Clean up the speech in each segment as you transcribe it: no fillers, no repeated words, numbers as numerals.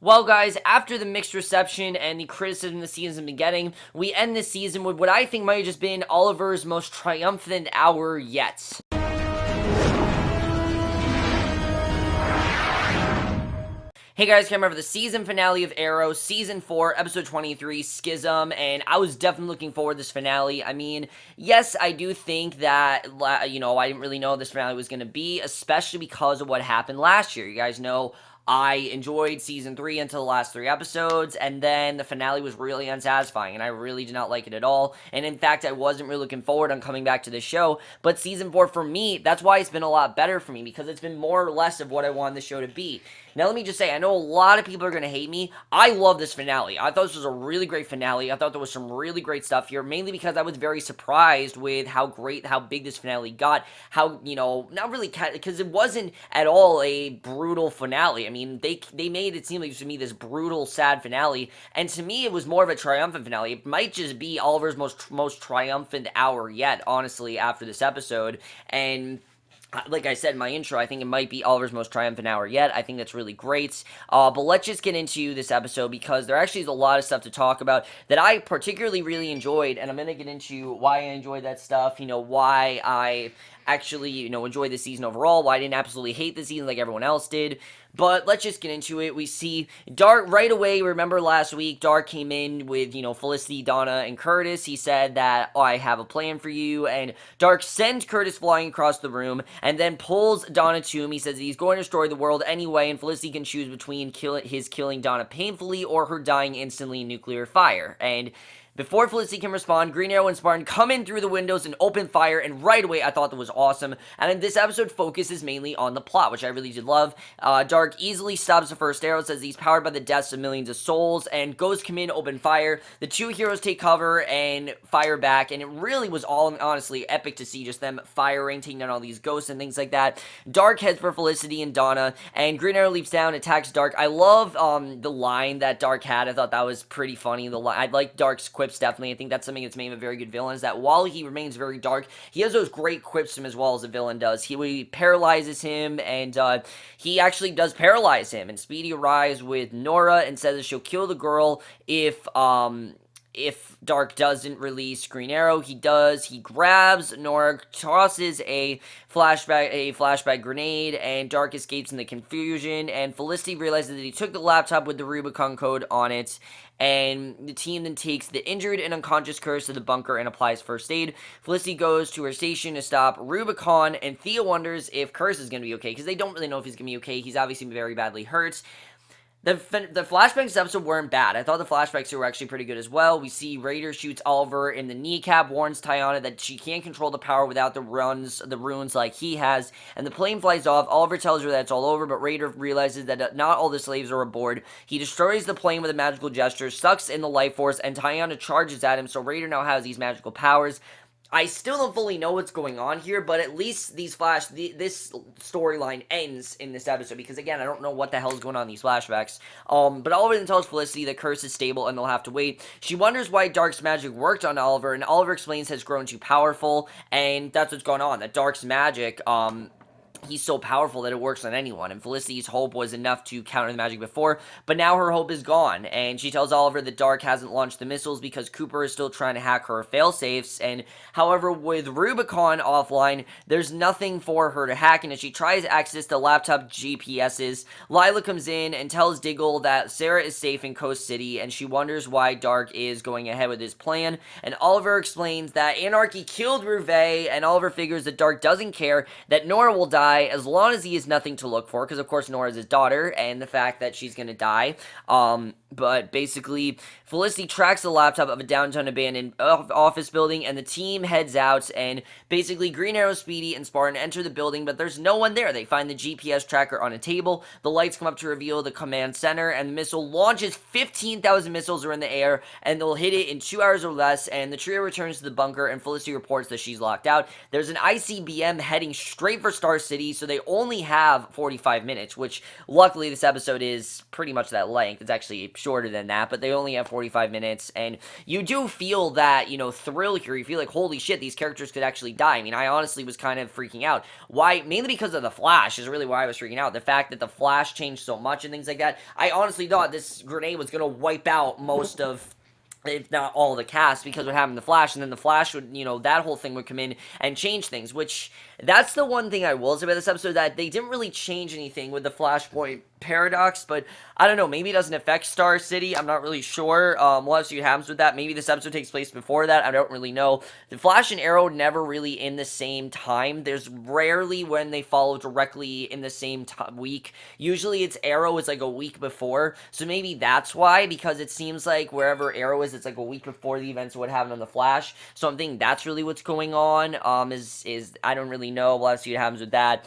Well, guys, after the mixed reception and the criticism the season's been getting, we end this season with what I think might have just been Oliver's most triumphant hour yet. Hey guys, Cameron for the season finale of Arrow, Season 4, Episode 23, Schism, and I was definitely looking forward to this finale. I mean, yes, I do think that, I didn't really know this finale was going to be, especially because of what happened last year. You guys know I enjoyed Season 3 until the last 3 episodes, and then the finale was really unsatisfying, and I really did not like it at all, and in fact, I wasn't really looking forward on coming back to the show, but Season 4 for me, that's why it's been a lot better for me, because it's been more or less of what I wanted the show to be. Now, let me just say, I know a lot of people are going to hate me. I love this finale. I thought this was a really great finale. I thought there was some really great stuff here, mainly because I was very surprised with how big this finale got. How, not really, because it wasn't at all a brutal finale. I mean, they made it seem like to me this brutal, sad finale, and to me, it was more of a triumphant finale. It might just be Oliver's most triumphant hour yet, honestly, after this episode, and like I said in my intro, I think it might be Oliver's most triumphant hour yet. I think that's really great. But let's just get into this episode because there actually is a lot of stuff to talk about that I particularly really enjoyed, and I'm going to get into why I enjoyed that stuff, why I actually, enjoyed the season overall, why I didn't absolutely hate the season like everyone else did. But let's just get into it. We see Dark right away. Remember last week, Dark came in with, Felicity, Donna, and Curtis. He said that, I have a plan for you. And Dark sends Curtis flying across the room and then pulls Donna to him. He says he's going to destroy the world anyway, and Felicity can choose between his killing Donna painfully or her dying instantly in nuclear fire. And before Felicity can respond, Green Arrow and Spartan come in through the windows and open fire, and right away I thought that was awesome. And then this episode focuses mainly on the plot, which I really did love. Dark easily stops the first arrow, says he's powered by the deaths of millions of souls, and Ghosts come in, open fire. The two heroes take cover and fire back, and it really was all, honestly, epic to see just them firing, taking down all these ghosts and things like that. Dark heads for Felicity and Donna, and Green Arrow leaps down, attacks Dark. I love the line that Dark had. I thought that was pretty funny. I like Dark's quips, definitely. I think that's something that's made him a very good villain, is that while he remains very dark, he has those great quips to him as well as a villain does. He paralyzes him, and he actually does paralyze him, and Speedy arrives with Nora and says that she'll kill the girl if Dark doesn't release Green Arrow. He does. He grabs Nora, tosses a flashback grenade, and Dark escapes in the confusion, and Felicity realizes that he took the laptop with the Rubicon code on it, and the team then takes the injured and unconscious Curtis to the bunker and applies first aid. Felicity goes to her station to stop Rubicon, and Thea wonders if Curtis is going to be okay, because they don't really know if he's going to be okay. He's obviously very badly hurt. The flashbacks episode weren't bad. I thought the flashbacks were actually pretty good as well. We see Raider shoots Oliver in the kneecap, warns Tiana that she can't control the power without the runes like he has, and the plane flies off. Oliver tells her that it's all over, but Raider realizes that not all the slaves are aboard. He destroys the plane with a magical gesture, sucks in the life force, and Tiana charges at him, so Raider now has these magical powers. I still don't fully know what's going on here, but at least this storyline ends in this episode, because again, I don't know what the hell is going on in these flashbacks. But Oliver then tells Felicity that Curse is stable and they'll have to wait. She wonders why Dark's magic worked on Oliver, and Oliver explains has grown too powerful, and that's what's going on, that Dark's magic, he's so powerful that it works on anyone, and Felicity's hope was enough to counter the magic before, but now her hope is gone, and she tells Oliver that Dark hasn't launched the missiles because Cooper is still trying to hack her failsafes, and however, with Rubicon offline, there's nothing for her to hack, and as she tries to access the laptop GPSs, Lila comes in and tells Diggle that Sarah is safe in Coast City, and she wonders why Dark is going ahead with his plan, and Oliver explains that Anarchy killed Ruve, and Oliver figures that Dark doesn't care, that Nora will die, as long as he has nothing to look for, because of course Nora is his daughter, and the fact that she's gonna die. But basically, Felicity tracks the laptop of a downtown abandoned office building, and the team heads out, and basically Green Arrow, Speedy, and Spartan enter the building, but there's no one there. They find the GPS tracker on a table, the lights come up to reveal the command center, and the missile launches. 15,000 missiles are in the air, and they'll hit it in 2 hours or less, and the trio returns to the bunker, and Felicity reports that she's locked out. There's an ICBM heading straight for Star City, so they only have 45 minutes, which luckily this episode is pretty much that length. It's actually shorter than that, but they only have 45 minutes, and you do feel that, thrill here. You feel like, holy shit, these characters could actually die. I mean, I honestly was kind of freaking out. Why? Mainly because of the Flash is really why I was freaking out. The fact that the Flash changed so much and things like that. I honestly thought this grenade was going to wipe out most of, if not all, the cast, because what happened to the Flash, and then the Flash would, that whole thing would come in and change things, which, that's the one thing I will say about this episode, that they didn't really change anything with the Flashpoint paradox, but I don't know, maybe it doesn't affect Star City, I'm not really sure. We'll have to see what happens with that. Maybe this episode takes place before that, I don't really know. The Flash and Arrow never really in the same time. There's rarely when they follow directly in the same week. Usually it's Arrow is like a week before, so maybe that's why, because it seems like wherever Arrow is, it's like a week before the events of what happened on the Flash, so I'm thinking that's really what's going on. Is I don't really know. We'll have to see what happens with that.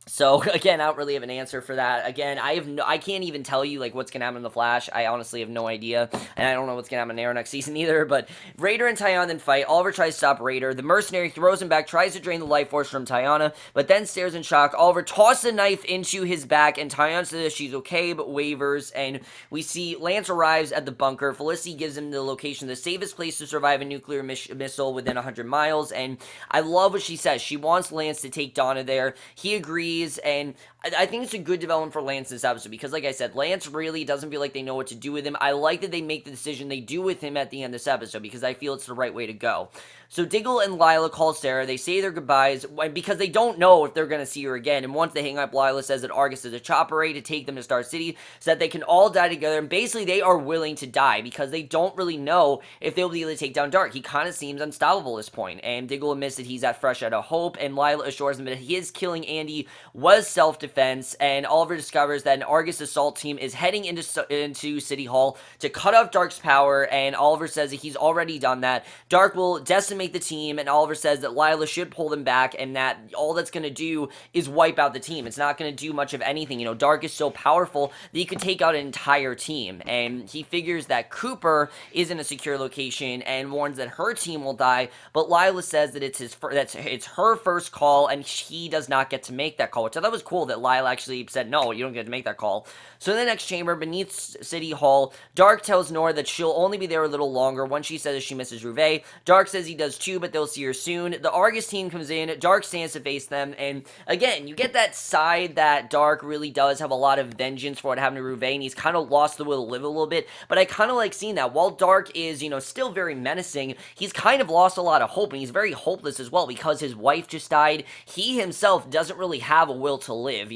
So, again, I don't really have an answer for that. Again, I can't even tell you, like, what's going to happen in The Flash. I honestly have no idea, and I don't know what's going to happen in Arrow next season either, but Raider and Tyon then fight. Oliver tries to stop Raider. The mercenary throws him back, tries to drain the life force from Tyana, but then stares in shock. Oliver tosses a knife into his back, and Tyon says she's okay, but wavers, and we see Lance arrives at the bunker. Felicity gives him the location, the safest place to survive a nuclear missile within 100 miles, and I love what she says. She wants Lance to take Donna there. He agrees, and I think it's a good development for Lance this episode, because like I said, Lance really doesn't feel like they know what to do with him. I like that they make the decision they do with him at the end of this episode, because I feel it's the right way to go. So Diggle and Lila call Sarah. They say their goodbyes because they don't know if they're going to see her again. And once they hang up, Lila says that Argus is a chopper ray to take them to Star City so that they can all die together. And basically, they are willing to die because they don't really know if they'll be able to take down Dark. He kind of seems unstoppable at this point. And Diggle admits that he's at fresh out of hope. And Lila assures him that his killing Andy was self-defense. And Oliver discovers that an Argus assault team is heading into City Hall to cut off Dark's power. And Oliver says that he's already done that. Dark will decimate the team, and Oliver says that Lila should pull them back, and that all that's going to do is wipe out the team. It's not going to do much of anything. Dark is so powerful that he could take out an entire team, and he figures that Cooper is in a secure location and warns that her team will die, but Lila says that it's her first call, and he does not get to make that call, which I thought was cool that Lila actually said, no, you don't get to make that call. So in the next chamber, beneath City Hall, Dark tells Nora that she'll only be there a little longer once she says she misses Rouvet. Dark says he does too, but they'll see her soon. The Argus team comes in, Dark stands to face them, and again, you get that side that Dark really does have a lot of vengeance for what happened to Rouvet, and he's kind of lost the will to live a little bit, but I kind of like seeing that. While Dark is, still very menacing, he's kind of lost a lot of hope, and he's very hopeless as well, because his wife just died. He himself doesn't really have a will to live,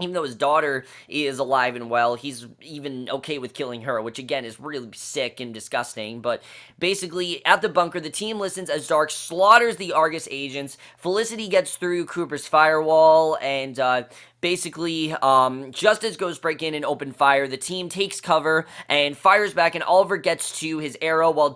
even though his daughter is alive and well, he's even okay with killing her, which again is really sick and disgusting. But basically, at the bunker, the team listens as Dark slaughters the Argus agents. Felicity gets through Cooper's firewall, and basically, just as Ghost break in and open fire, the team takes cover and fires back, and Oliver gets to his arrow while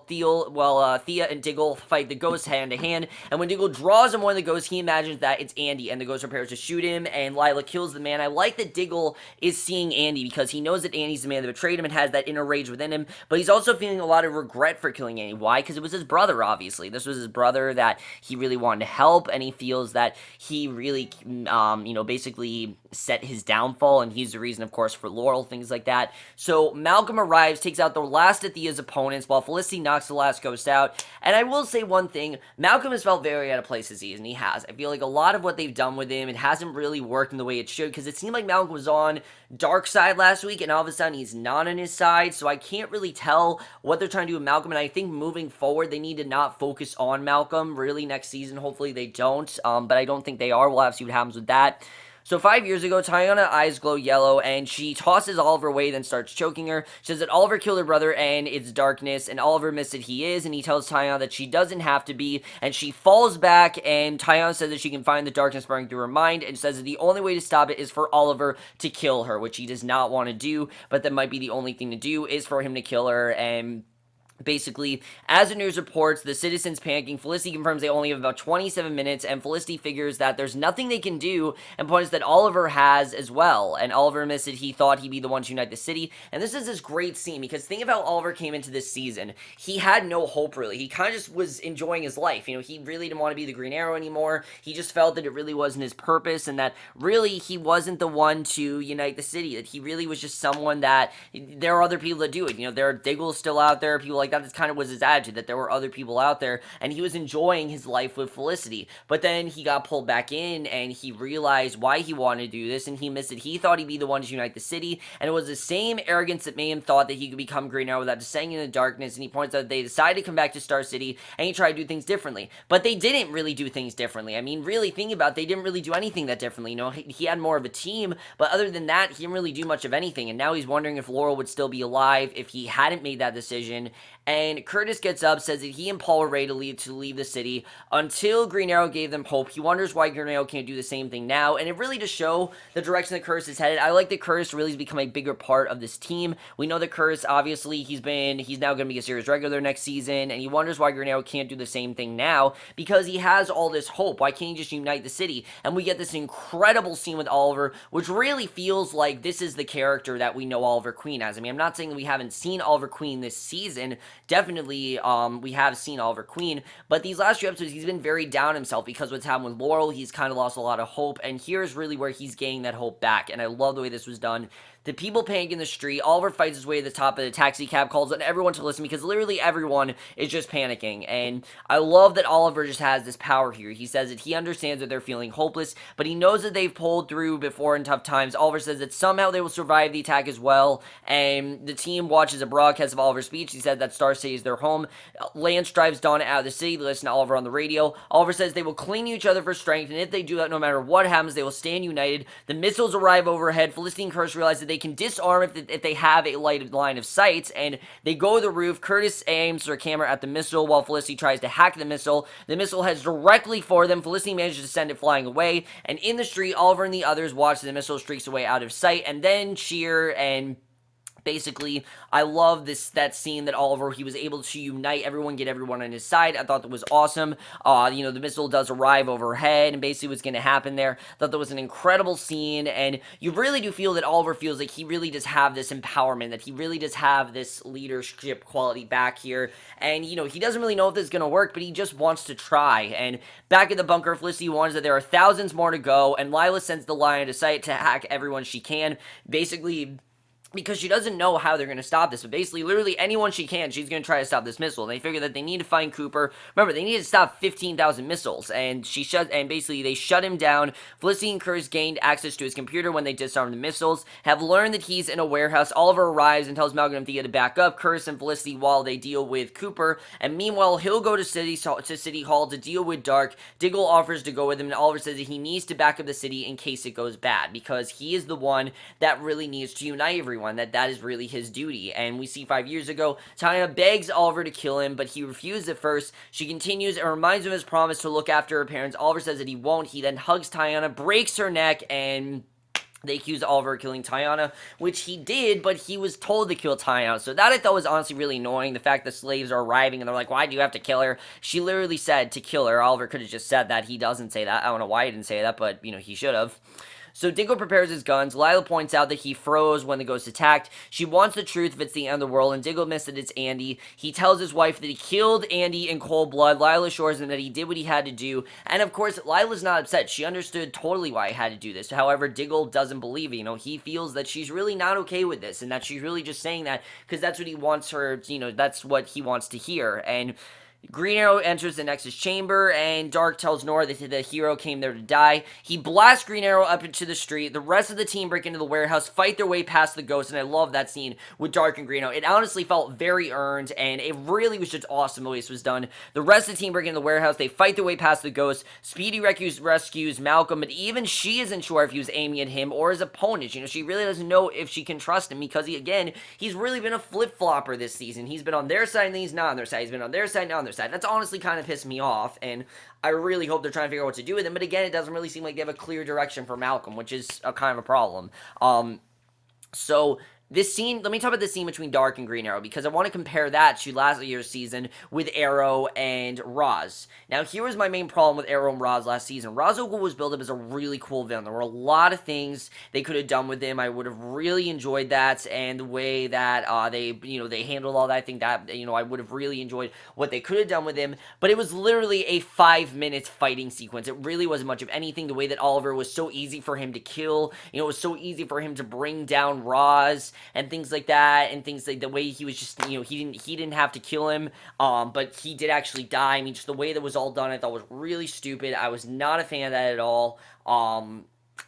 Thea and Diggle fight the Ghost hand to hand. And when Diggle draws him one of the Ghosts, he imagines that it's Andy, and the Ghost prepares to shoot him, and Lila kills the man. I like that Diggle is seeing Andy because he knows that Andy's the man that betrayed him and has that inner rage within him, but he's also feeling a lot of regret for killing Andy. Why? Because it was his brother, obviously. This was his brother that he really wanted to help, and he feels that he really, basically set his downfall, and he's the reason, of course, for Laurel, things like that. So Malcolm arrives, takes out the last of Thea's opponents, while Felicity knocks the last Ghost out. And I will say one thing, Malcolm has felt very out of place this season. He has. I feel like a lot of what they've done with him, it hasn't really worked in the way it should, because it seemed like Malcolm was on Dark side last week, and all of a sudden he's not on his side, so I can't really tell what they're trying to do with Malcolm, and I think moving forward, they need to not focus on Malcolm, really, next season. Hopefully they don't, but I don't think they are. We'll have to see what happens with that. So 5 years ago, Tyana's eyes glow yellow, and she tosses Oliver away, then starts choking her. She says that Oliver killed her brother, and it's darkness, and Oliver admits that he is, and he tells Tyana that she doesn't have to be, and she falls back, and Tyana says that she can find the darkness burning through her mind, and says that the only way to stop it is for Oliver to kill her, which he does not want to do, but that might be the only thing to do, is for him to kill her, and Basically, as the news reports, the citizens panicking. Felicity confirms they only have about 27 minutes, and Felicity figures that there's nothing they can do, and points that Oliver has as well. And Oliver admits that he thought he'd be the one to unite the city. And this great scene, because think of how Oliver came into this season. He had no hope, really. He kind of just was enjoying his life. He really didn't want to be the Green Arrow anymore. He just felt that it really wasn't his purpose, and that really he wasn't the one to unite the city. That he really was just someone that there are other people that do it. There are Diggle still out there, people like that. That's kind of was his attitude, that there were other people out there, and he was enjoying his life with Felicity. But then he got pulled back in, and he realized why he wanted to do this, and he missed it. He thought he'd be the one to unite the city, and it was the same arrogance that made him thought that he could become Green Arrow without descending into darkness. And he points out that they decided to come back to Star City, and he tried to do things differently. But they didn't really do things differently. I mean, really, thinking about it, they didn't really do anything that differently. He had more of a team, but other than that, he didn't really do much of anything. And now he's wondering if Laurel would still be alive if he hadn't made that decision. And Curtis gets up, says that he and Paul are ready to leave the city until Green Arrow gave them hope. He wonders why Green Arrow can't do the same thing now, and it really does show the direction that Curtis is headed. I like that Curtis really has become a bigger part of this team. We know that Curtis, obviously, he's now going to be a series regular next season, and he wonders why Green Arrow can't do the same thing now, because he has all this hope. Why can't he just unite the city? And we get this incredible scene with Oliver, which really feels like this is the character that we know Oliver Queen as. I mean, I'm not saying that we haven't seen Oliver Queen this season. Definitely, we have seen Oliver Queen, but these last few episodes, he's been very down himself because what's happened with Laurel, he's kind of lost a lot of hope, and here's really where he's gaining that hope back, and I love the way this was done. The people panic in the street. Oliver fights his way to the top of the taxi cab, calls on everyone to listen, because literally everyone is just panicking. And I love that Oliver just has this power here. He says that he understands that they're feeling hopeless, but he knows that they've pulled through before in tough times. Oliver says that somehow they will survive the attack as well. And the team watches a broadcast of Oliver's speech. He said that Star City is their home. Lance drives Donna out of the city to listen to Oliver on the radio. Oliver says they will cling to each other for strength, and if they do that, no matter what happens, they will stand united. The missiles arrive overhead. Felicity and Curtis realize that they can disarm if they have a line of sight, and they go to the roof. Curtis aims their camera at the missile while Felicity tries to hack the missile. The missile heads directly for them. Felicity manages to send it flying away, and in the street, Oliver and the others watch the missile streaks away out of sight, and then cheer. And basically, I love that scene that Oliver, he was able to unite everyone, get everyone on his side. I thought that was awesome. The missile does arrive overhead, and basically what's going to happen there. I thought that was an incredible scene, and you really do feel that Oliver feels like he really does have this empowerment, that he really does have this leadership quality back here, and, he doesn't really know if this is going to work, but he just wants to try. And back at the bunker, Felicity warns that there are thousands more to go, and Lila sends the line to sight to hack everyone she can, basically because she doesn't know how they're going to stop this, but basically, literally anyone she can, she's going to try to stop this missile. And they figure that they need to find Cooper. Remember, they need to stop 15,000 missiles, and basically they shut him down. Felicity and Curtis gained access to his computer when they disarmed the missiles, have learned that he's in a warehouse. Oliver arrives and tells Malcolm and Thea to back up Curtis and Felicity while they deal with Cooper, and meanwhile, he'll go to City Hall to deal with Dark. Diggle offers to go with him, and Oliver says that he needs to back up the city in case it goes bad, because he is the one that really needs to unite everyone. That is really his duty. And we see 5 years ago, Tanya begs Oliver to kill him, but he refused at first. She continues and reminds him of his promise to look after her parents. Oliver says that he won't. He then hugs Tayana, breaks her neck, and they accuse Oliver of killing Tayana, which he did, but he was told to kill Tayana. So that I thought was honestly really annoying. The fact that slaves are arriving and they're like, why do you have to kill her? She literally said to kill her. Oliver could have just said that. He doesn't say that. I don't know why he didn't say that, but, he should have. So Diggle prepares his guns. Lila points out that he froze when the ghost attacked. She wants the truth if it's the end of the world, and Diggle admits that it's Andy. He tells his wife that he killed Andy in cold blood. Lila assures him that he did what he had to do. And of course, Lila's not upset. She understood totally why he had to do this. However, Diggle doesn't believe it. He feels that she's really not okay with this, and that she's really just saying that because that's what he wants her, that's what he wants to hear. And Green Arrow enters the Nexus chamber, and Dark tells Nora that the hero came there to die. He blasts Green Arrow up into the street. The rest of the team break into the warehouse, fight their way past the ghost, and I love that scene with Dark and Green Arrow. It honestly felt very earned, and it really was just awesome the way this was done. The rest of the team break into the warehouse. They fight their way past the ghost. Speedy rescues Malcolm, but even she isn't sure if he was aiming at him or his opponent. She really doesn't know if she can trust him because, he's really been a flip-flopper this season. He's been on their side, and then he's not on their side. He's been on their side, now on their side. That's honestly kind of pissed me off, and I really hope they're trying to figure out what to do with him, but again, it doesn't really seem like they have a clear direction for Malcolm, which is a kind of a problem. So this scene, let me talk about the scene between Dark and Green Arrow, because I want to compare that to last year's season with Arrow and Roz. Now, here was my main problem with Arrow and Roz last season. Ra's al Ghul was built up as a really cool villain. There were a lot of things they could have done with him. I would have really enjoyed that, and the way that they handled all that. I think that, I would have really enjoyed what they could have done with him, but it was literally a 5-minute fighting sequence. It really wasn't much of anything. The way that Oliver was so easy for him to kill, it was so easy for him to bring down Roz, and things like that, and things like the way he was just, he didn't have to kill him, but he did actually die. I mean, just the way that was all done, I thought was really stupid. I was not a fan of that at all,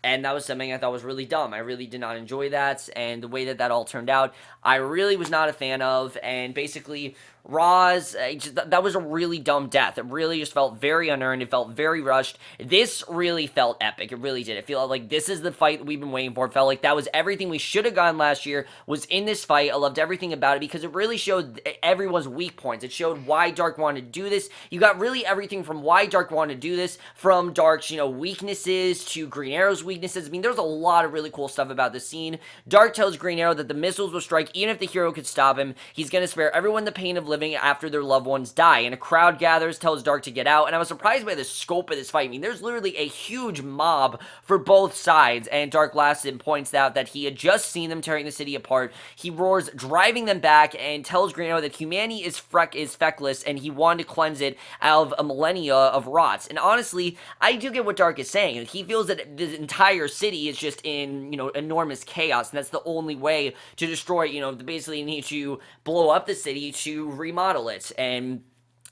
and that was something I thought was really dumb. I really did not enjoy that, and the way that that all turned out, I really was not a fan of, and basically, Roz, that was a really dumb death. It really just felt very unearned. It felt very rushed. This really felt epic. It really did. It felt like this is the fight we've been waiting for. It felt like that was everything we should have gotten last year was in this fight. I loved everything about it because it really showed everyone's weak points. It showed why Dark wanted to do this. You got really everything from why Dark wanted to do this, from Dark's, weaknesses to Green Arrow's weaknesses. I mean, there's a lot of really cool stuff about this scene. Dark tells Green Arrow that the missiles will strike even if the hero could stop him. He's going to spare everyone the pain of living after their loved ones die, and a crowd gathers, tells Dark to get out, and I was surprised by the scope of this fight. I mean, there's literally a huge mob for both sides, and Dark laughs and points out that he had just seen them tearing the city apart. He roars, driving them back, and tells Green Arrow that humanity is feckless, and he wanted to cleanse it out of a millennia of rots. And honestly, I do get what Dark is saying. He feels that the entire city is just in, enormous chaos, and that's the only way to destroy it. Basically need to blow up the city to remodel it, and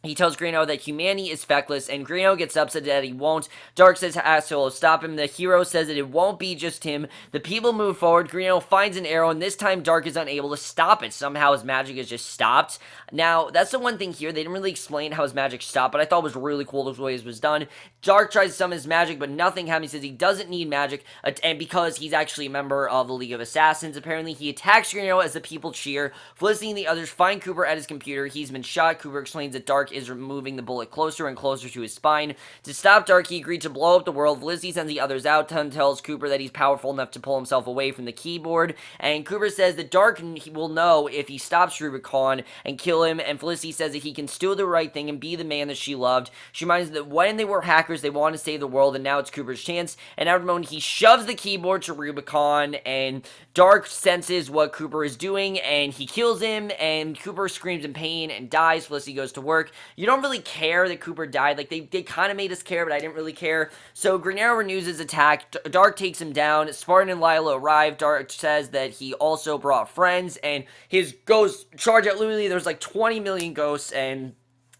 he tells Green Arrow that humanity is feckless, and Green Arrow gets upset that he won't. Dark says Astro will stop him. The hero says that it won't be just him. The people move forward. Green Arrow finds an arrow, and this time Dark is unable to stop it. Somehow his magic is just stopped. Now, that's the one thing here. They didn't really explain how his magic stopped, but I thought it was really cool the way it was done. Dark tries to summon his magic, but nothing happens. He says he doesn't need magic, and because he's actually a member of the League of Assassins, apparently he attacks Green Arrow as the people cheer. Felicity and the others find Cooper at his computer. He's been shot. Cooper explains that Dark is moving the bullet closer and closer to his spine. To stop Dark, he agreed to blow up the world. Felicity sends the others out and tells Cooper that he's powerful enough to pull himself away from the keyboard, and Cooper says that Dark will know if he stops Rubicon and kill him, and Felicity says that he can still do the right thing and be the man that she loved. She reminds him that when they were hackers, they wanted to save the world, and now it's Cooper's chance, and at the moment, he shoves the keyboard to Rubicon, and Dark senses what Cooper is doing, and he kills him, and Cooper screams in pain and dies. Felicity goes to work. You don't really care that Cooper died. Like, they kind of made us care, but I didn't really care. So Green Arrow renews his attack. Dark takes him down. Spartan and Lila arrive. Dark says that he also brought friends, and his ghosts charge at literally, there's like 20 million ghosts, and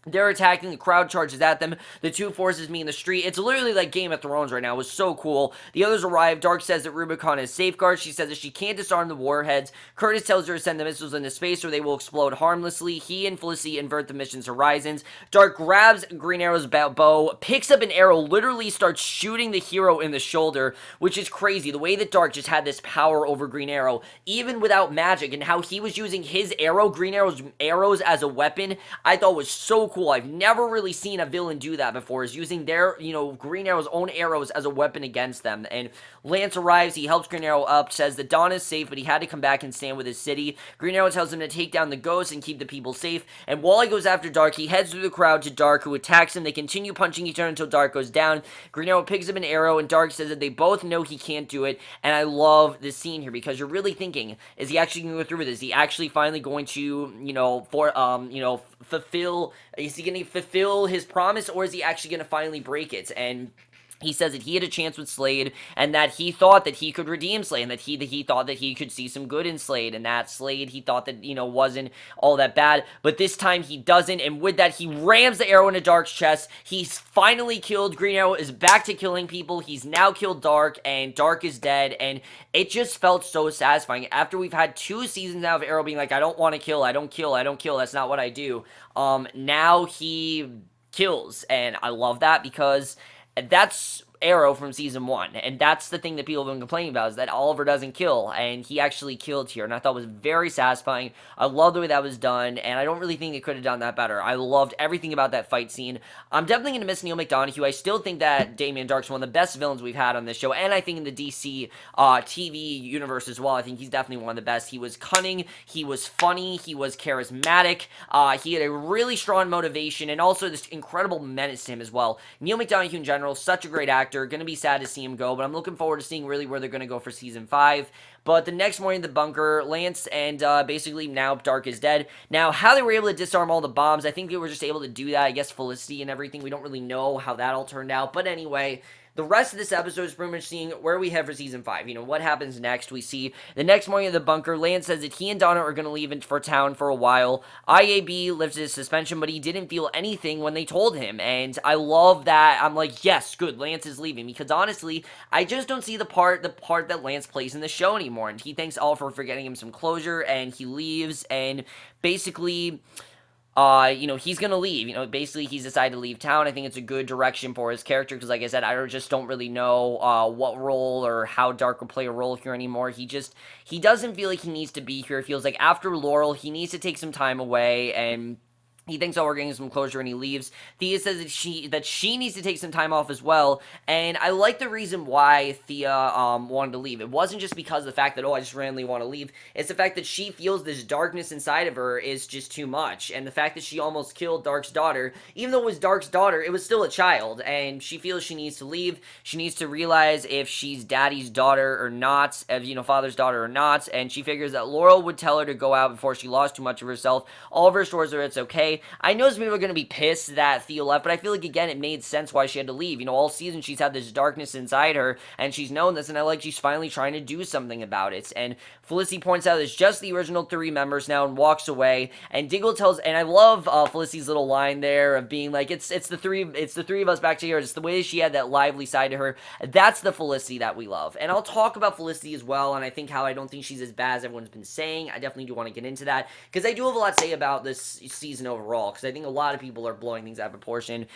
they're attacking. The crowd charges at them. The two forces meet in the street. It's literally like Game of Thrones right now. It was so cool. The others arrive. Dark says that Rubicon has safeguards. She says that she can't disarm the warheads. Curtis tells her to send the missiles into space or they will explode harmlessly. He and Felicity invert the mission's horizons. Dark grabs Green Arrow's bow, picks up an arrow, literally starts shooting the hero in the shoulder, which is crazy. The way that Dark just had this power over Green Arrow, even without magic, and how he was using his arrow, Green Arrow's arrows as a weapon, I thought was so cool. I've never really seen a villain do that before, is using their, Green Arrow's own arrows as a weapon against them. And Lance arrives, he helps Green Arrow up, says that Dawn is safe, but he had to come back and stand with his city. Green Arrow tells him to take down the ghosts and keep the people safe, and Wally goes after Dark. He heads through the crowd to Dark, who attacks him. They continue punching each other until Dark goes down. Green Arrow picks up an arrow, and Dark says that they both know he can't do it, and I love this scene here, because you're really thinking, is he actually going to go through with this? Is he actually finally going to, is he going to fulfill his promise, or is he actually going to finally break it? And he says that he had a chance with Slade, and that he thought that he could redeem Slade, and that he thought that he could see some good in Slade, and that Slade, he thought that, wasn't all that bad, but this time he doesn't, and with that, he rams the arrow into Dark's chest. He's finally killed. Green Arrow is back to killing people. He's now killed Dark, and Dark is dead, and it just felt so satisfying. After we've had 2 seasons now of Arrow being like, I don't want to kill, I don't kill, that's not what I do, now he kills, and I love that, because that's Arrow from season 1, and that's the thing that people have been complaining about, is that Oliver doesn't kill, and he actually killed here, and I thought it was very satisfying. I love the way that was done, and I don't really think they could have done that better. I loved everything about that fight scene. I'm definitely going to miss Neil McDonough. I still think that Damien Dark's one of the best villains we've had on this show, and I think in the DC TV universe as well, I think he's definitely one of the best. He was cunning, he was funny, he was charismatic, he had a really strong motivation, and also this incredible menace to him as well. Neil McDonough in general, such a great actor. Gonna be sad to see him go, but I'm looking forward to seeing really where they're gonna go for season 5. But the next morning, the bunker, Lance and basically now Dark is dead. Now, how they were able to disarm all the bombs, I think they were just able to do that. I guess Felicity and everything, we don't really know how that all turned out. But anyway, the rest of this episode is pretty much seeing where we head for season 5. You know, what happens next. We see the next morning of the bunker, Lance says that he and Donna are going to leave for town for a while. IAB lifted his suspension, but he didn't feel anything when they told him. And I love that. I'm like, yes, good, Lance is leaving. Because honestly, I just don't see the part that Lance plays in the show anymore. And he thanks Oliver for getting him some closure, and he leaves, and basically he's gonna leave. Basically, he's decided to leave town. I think it's a good direction for his character, because like I said, I just don't really know what role or how Dark will play a role here anymore. He doesn't feel like he needs to be here. It feels like after Laurel, he needs to take some time away, and he thinks, we're getting some closure, and he leaves. Thea says that she needs to take some time off as well, and I like the reason why Thea wanted to leave. It wasn't just because of the fact that, I just randomly want to leave. It's the fact that she feels this darkness inside of her is just too much, and the fact that she almost killed Dark's daughter, even though it was Dark's daughter, it was still a child, and she feels she needs to leave. She needs to realize if she's daddy's daughter or not, if, father's daughter or not, and she figures that Laurel would tell her to go out before she lost too much of herself. Oliver assures her it's okay. I know some people are going to be pissed that Thea left, but I feel like, again, it made sense why she had to leave. All season she's had this darkness inside her, and she's known this, and I like she's finally trying to do something about it. And Felicity points out it's just the original 3 members now and walks away, and Diggle tells, and I love Felicity's little line there of being like, it's the three of us back together. It's the way she had that lively side to her. That's the Felicity that we love. And I'll talk about Felicity as well, and I think how I don't think she's as bad as everyone's been saying. I definitely do want to get into that, because I do have a lot to say about this season overall, because I think a lot of people are blowing things out of proportion.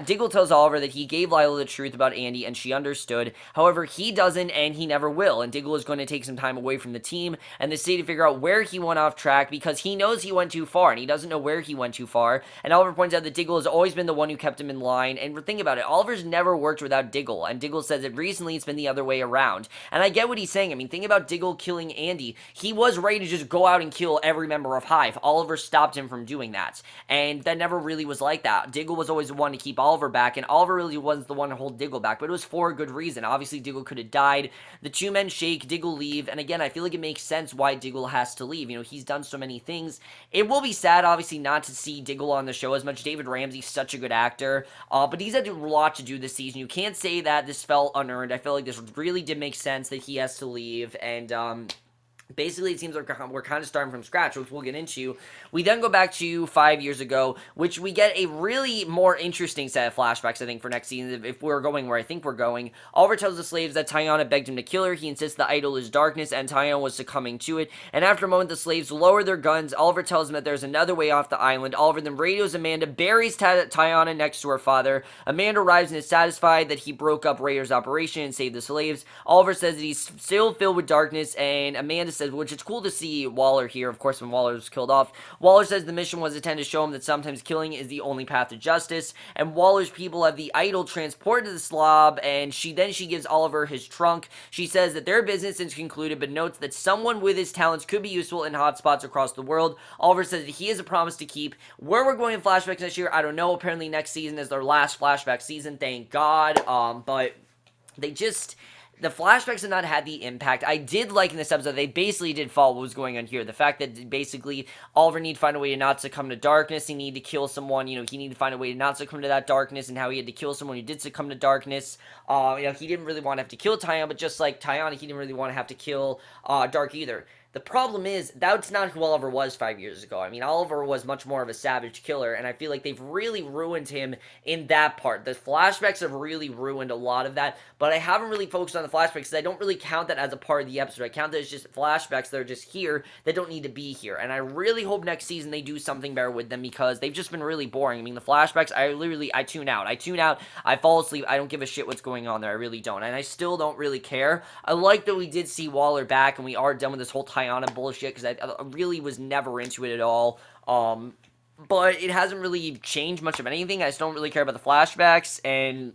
Diggle tells Oliver that he gave Lila the truth about Andy, and she understood. However, he doesn't, and he never will, and Diggle is going to take some time away from the team and the city to figure out where he went off track, because he knows he went too far, and he doesn't know where he went too far. And Oliver points out that Diggle has always been the one who kept him in line, and think about it, Oliver's never worked without Diggle, and Diggle says that recently it's been the other way around. And I get what he's saying. I mean, think about Diggle killing Andy. He was ready to just go out and kill every member of Hive. Oliver stopped him from doing that, and that never really was like that. Diggle was always the one to keep Oliver back, and Oliver really wasn't the one to hold Diggle back, but it was for a good reason. Obviously, Diggle could have died. The 2 men shake, Diggle leave, and again, I feel like it makes sense why Diggle has to leave. He's done so many things. It will be sad, obviously, not to see Diggle on the show as much. David Ramsey's such a good actor, but he's had a lot to do this season. You can't say that this felt unearned. I feel like this really did make sense that he has to leave, and basically, it seems like we're kind of starting from scratch, which we'll get into. We then go back to 5 years ago, which we get a really more interesting set of flashbacks, I think, for next season, if we're going where I think we're going. Oliver tells the slaves that Tayana begged him to kill her. He insists the idol is darkness, and Tayana was succumbing to it. And after a moment, the slaves lower their guns. Oliver tells them that there's another way off the island. Oliver then radios Amanda, buries Tayana next to her father. Amanda arrives and is satisfied that he broke up Raider's operation and saved the slaves. Oliver says that he's still filled with darkness, and Amanda says, which it's cool to see Waller here, of course, when Waller was killed off. Waller says the mission was intended to show him that sometimes killing is the only path to justice, and Waller's people have the idol transported to the slob, and she gives Oliver his trunk. She says that their business is concluded, but notes that someone with his talents could be useful in hotspots across the world. Oliver says that he has a promise to keep. Where we're going in flashbacks next year, I don't know. Apparently next season is their last flashback season, thank God, but the flashbacks have not had the impact. I did like in this episode, they basically did follow what was going on here. The fact that basically Oliver needed to find a way to not succumb to darkness. He needed to kill someone. He needed to find a way to not succumb to that darkness, and how he had to kill someone who did succumb to darkness. He didn't really want to have to kill Tayana, but just like Tayana, he didn't really want to have to kill Dark either. The problem is, that's not who Oliver was 5 years ago. I mean, Oliver was much more of a savage killer, and I feel like they've really ruined him in that part. The flashbacks have really ruined a lot of that, but I haven't really focused on the flashbacks because I don't really count that as a part of the episode. I count that as just flashbacks that are just here that don't need to be here, and I really hope next season they do something better with them because they've just been really boring. I mean, the flashbacks, I tune out. I fall asleep. I don't give a shit what's going on there. I really don't, and I still don't really care. I like that we did see Waller back, and we are done with this whole Tiana bullshit because I really was never into it at all. But it hasn't really changed much of anything. I just don't really care about the flashbacks, and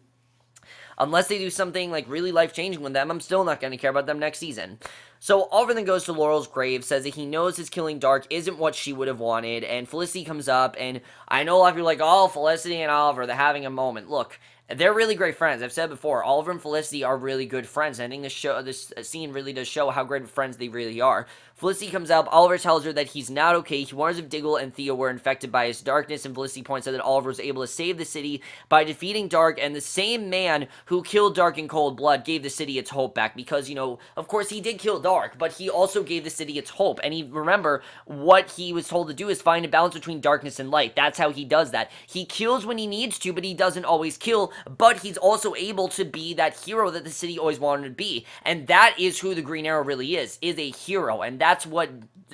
unless they do something like really life-changing with them, I'm still not going to care about them next season. So Oliver then goes to Laurel's grave, says that he knows his killing Dark isn't what she would have wanted, and Felicity comes up, and I know a lot of people are like, oh, Felicity and Oliver, they're having a moment. Look, they're really great friends. I've said before, Oliver and Felicity are really good friends. I think this scene really does show how great of friends they really are. Felicity comes up, Oliver tells her that he's not okay. He wonders if Diggle and Thea were infected by his darkness, and Felicity points out that Oliver was able to save the city by defeating Dark, and the same man who killed Dark in cold blood gave the city its hope back, because, you know, of course he did kill Dark, but he also gave the city its hope, and remember, what he was told to do is find a balance between darkness and light. That's how he does that. He kills when he needs to, but he doesn't always kill, but he's also able to be that hero that the city always wanted to be, and that is who the Green Arrow really is a hero, and that's what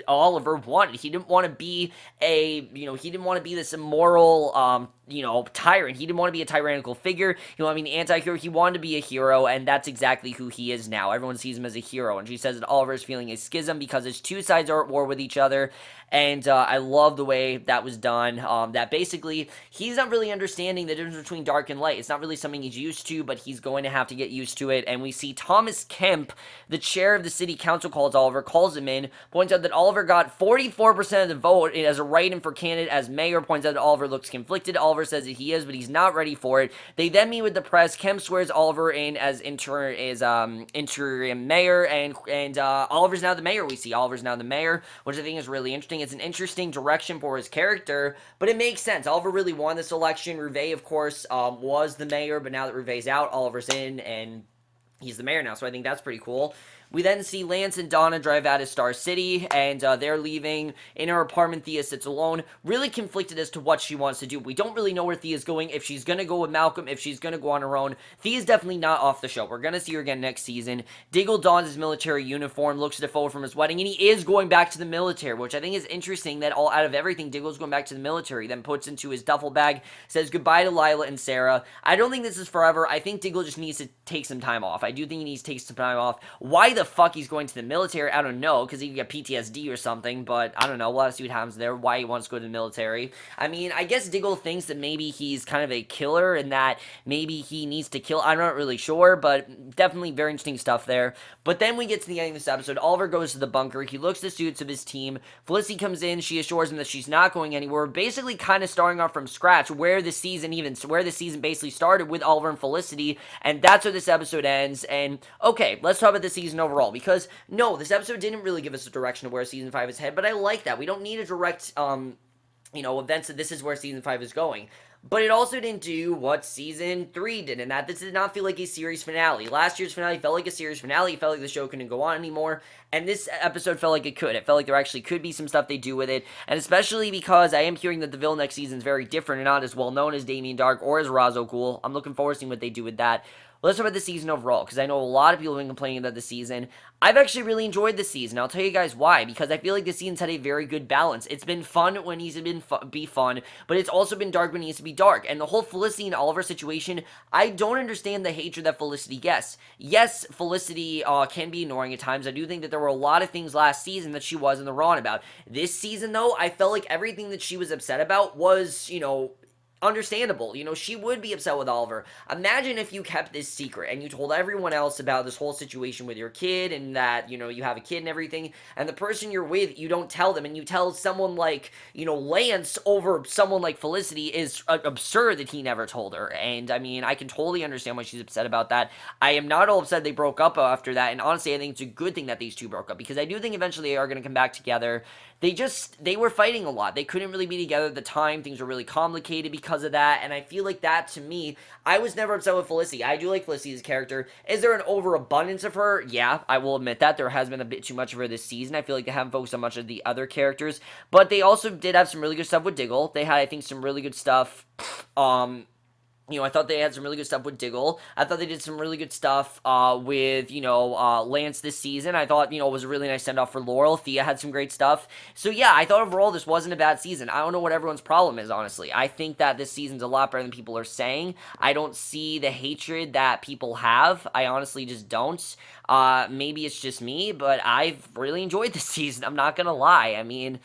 Oliver wanted. He didn't want to be he didn't want to be this immoral, tyrant. He didn't want to be a tyrannical figure. He wanted to be an anti-hero. He wanted to be a hero, and that's exactly who he is now. Everyone sees him as a hero, and she says that Oliver is feeling a schism because his two sides are at war with each other, and I love the way that was done, that basically, he's not really understanding the difference between dark and light. It's not really something he's used to, but he's going to have to get used to it, and we see Thomas Kemp, the chair of the city council, calls him in, points out that Oliver got 44% of the vote as a write-in for candidate as mayor, points out that Oliver looks conflicted. Oliver says that he is, but he's not ready for it. They then meet with the press. Kemp swears Oliver in as interim mayor, and Oliver's now the mayor. We see Oliver's now the mayor, which I think is really interesting. It's an interesting direction for his character, but it makes sense. Oliver really won this election. Rouvet, of course, was the mayor, but now that Rouvet's out, Oliver's in, and he's the mayor now, so I think that's pretty cool. We then see Lance and Donna drive out of Star City, and they're leaving. In her apartment, Thea sits alone, really conflicted as to what she wants to do. We don't really know where Thea's going, if she's going to go with Malcolm, if she's going to go on her own. Thea's definitely not off the show. We're going to see her again next season. Diggle dons his military uniform, looks at a photo from his wedding, and he is going back to the military, which I think is interesting that all out of everything, Diggle's going back to the military, then puts into his duffel bag, says goodbye to Lila and Sarah. I don't think this is forever. I think Diggle just needs to take some time off. I do think he needs to take some time off. Why the fuck he's going to the military, I don't know, because he could get PTSD or something, but I don't know, we'll have to see what happens there, why he wants to go to the military. I mean, I guess Diggle thinks that maybe he's kind of a killer, and that maybe he needs to kill, I'm not really sure, but definitely very interesting stuff there. But then we get to the end of this episode, Oliver goes to the bunker, he looks at the suits of his team, Felicity comes in, she assures him that she's not going anywhere, basically kind of starting off from scratch, where the season basically started with Oliver and Felicity, and that's where this episode ends. And okay, let's talk about the season overall, because no, this episode didn't really give us a direction of where season 5 is headed, but I like that. We don't need a direct, events that this is where season 5 is going. But it also didn't do what season 3 did, and that this did not feel like a series finale. Last year's finale felt like a series finale. It felt like the show couldn't go on anymore, and this episode felt like it could. It felt like there actually could be some stuff they do with it, and especially because I am hearing that the villain next season is very different and not as well known as Damien Dark or as Ra's al Ghul. I'm looking forward to seeing what they do with that. Let's talk about the season overall, because I know a lot of people have been complaining about the season. I've actually really enjoyed the season. I'll tell you guys why, because I feel like the season's had a very good balance. It's been fun when it needs to be fun, but it's also been dark when it needs to be dark. And the whole Felicity and Oliver situation, I don't understand the hatred that Felicity gets. Yes, Felicity can be annoying at times. I do think that there were a lot of things last season that she was in the wrong about. This season, though, I felt like everything that she was upset about was, understandable. She would be upset with Oliver. Imagine if you kept this secret and you told everyone else about this whole situation with your kid, and that, you have a kid and everything, and the person you're with, you don't tell them, and you tell someone like, Lance over someone like Felicity is absurd that he never told her. And I mean, I can totally understand why she's upset about that. I am not all upset they broke up after that, and honestly, I think it's a good thing that these two broke up, because I do think eventually they are going to come back together. They were fighting a lot. They couldn't really be together at the time. Things were really complicated because because of that, and I feel like that, to me, I was never upset with Felicity. I do like Felicity's character. Is there an overabundance of her? Yeah, I will admit that. There has been a bit too much of her this season. I feel like they haven't focused on much of the other characters, but they also did have some really good stuff with Diggle. They had, I think, some really good stuff, I thought they had some really good stuff with Diggle. I thought they did some really good stuff with, Lance this season. I thought, it was a really nice send-off for Laurel. Thea had some great stuff. So, yeah, I thought overall this wasn't a bad season. I don't know what everyone's problem is, honestly. I think that this season's a lot better than people are saying. I don't see the hatred that people have. I honestly just don't. Maybe it's just me, but I've really enjoyed this season. I'm not going to lie. I mean,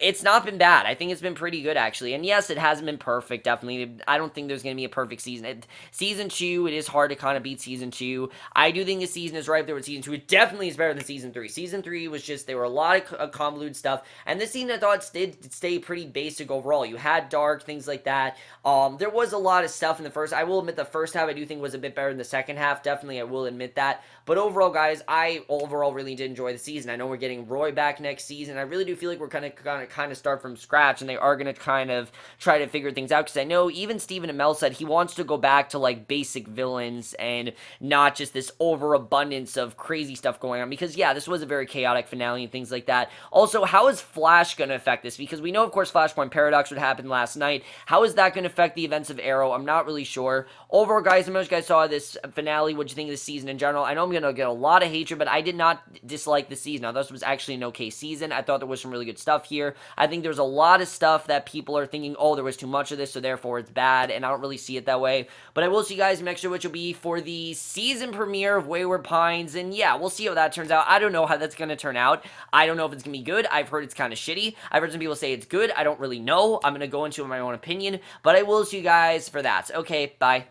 it's not been bad. I think it's been pretty good, actually. And yes, it hasn't been perfect, definitely. I don't think there's going to be a perfect season. Season 2, it is hard to kind of beat Season 2. I do think this season is right there with Season 2. It definitely is better than Season 3. Season 3 was just, there were a lot of convoluted stuff. And this season, I thought, did stay pretty basic overall. You had dark, things like that. There was a lot of stuff in the first. I will admit the first half I do think was a bit better than the second half. Definitely, I will admit that. But overall, guys, I overall really did enjoy the season. I know we're getting Roy back next season. I really do feel like we're kind of start from scratch, and they are going to kind of try to figure things out, because I know even Stephen Amell said he wants to go back to, like, basic villains and not just this overabundance of crazy stuff going on, because, yeah, this was a very chaotic finale and things like that. Also, how is Flash going to affect this? Because we know, of course, Flashpoint Paradox would happen last night. How is that going to affect the events of Arrow? I'm not really sure. Overall, guys, how much you guys saw this finale? What do you think of this season in general? I know I'm going to get a lot of hatred, but I did not dislike the season. I thought this was actually an okay season. I thought there was some really good stuff here. I think there's a lot of stuff that people are thinking, oh, there was too much of this, so therefore it's bad, and I don't really see it that way. But I will see you guys next year, which will be for the season premiere of Wayward Pines, and yeah, we'll see how that turns out. I don't know how that's going to turn out. I don't know if it's going to be good. I've heard it's kind of shitty. I've heard some people say it's good. I don't really know. I'm going to go into my own opinion, but I will see you guys for that. Okay, bye.